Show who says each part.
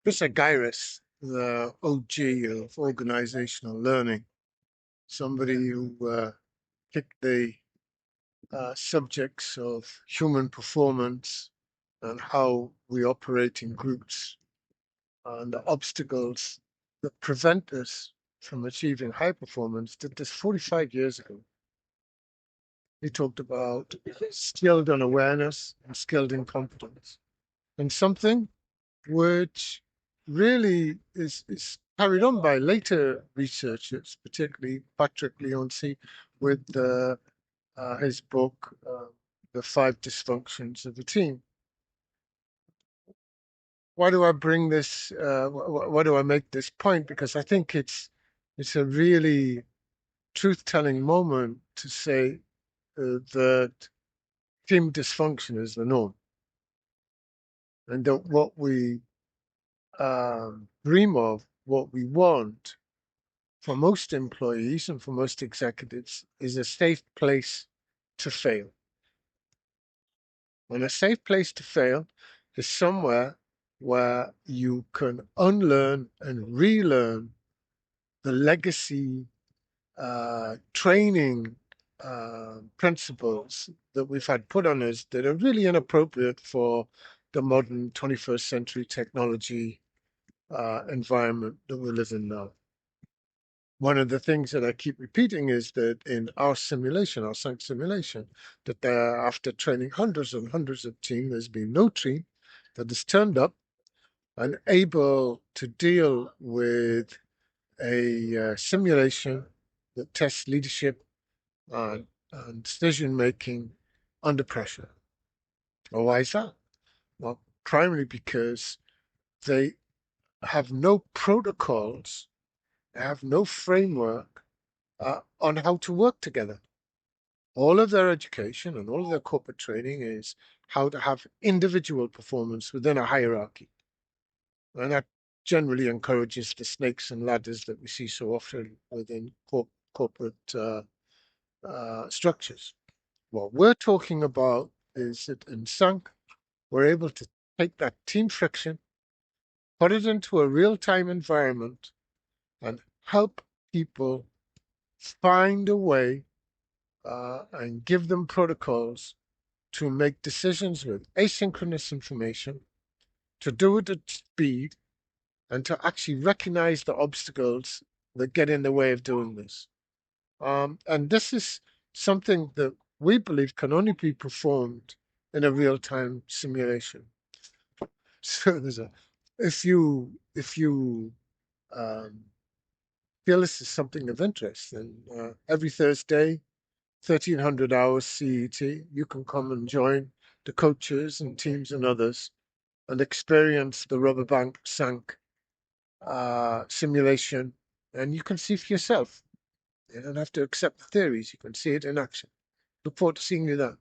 Speaker 1: Chris Aguirre, the OG of organizational learning, somebody who picked the subjects of human performance and how we operate in groups and the obstacles that prevent us from achieving high performance, did this 45 years ago. He talked about skilled unawareness and skilled incompetence, and something which really is carried on by later researchers, particularly Patrick Leonsi, with his book, The Five Dysfunctions of the Team. Why do I bring this? Why do I make this point? Because I think it's a really truth-telling moment to say that team dysfunction is the norm, and that what we dream of, what we want for most employees and for most executives, is a safe place to fail. And a safe place to fail is somewhere where you can unlearn and relearn the legacy training principles that we've had put on us that are really inappropriate for the modern 21st century technology environment that we live in now. One of the things that I keep repeating is that in our simulation, our science simulation, that after training hundreds and hundreds of teams, there's been no team that has turned up and able to deal with a simulation that tests leadership and decision making under pressure. Well, why is that? Well, primarily because they have no protocols, they have no framework on how to work together. All of their education and all of their corporate training is how to have individual performance within a hierarchy. And that generally encourages the snakes and ladders that we see so often within corporate structures. What we're talking about is that in Sunk, we're able to take that team friction, put it into a real-time environment, and help people find a way and give them protocols to make decisions with asynchronous information, to do it at speed, and to actually recognize the obstacles that get in the way of doing this. And this is something that we believe can only be performed in a real-time simulation. So if you feel this is something of interest, then every Thursday, 1300 hours CET, you can come and join the coaches and teams and others and experience the rubber bank Sunk simulation, and you can see for yourself. You don't have to accept the theories, you can see it in action. Look forward to seeing you there.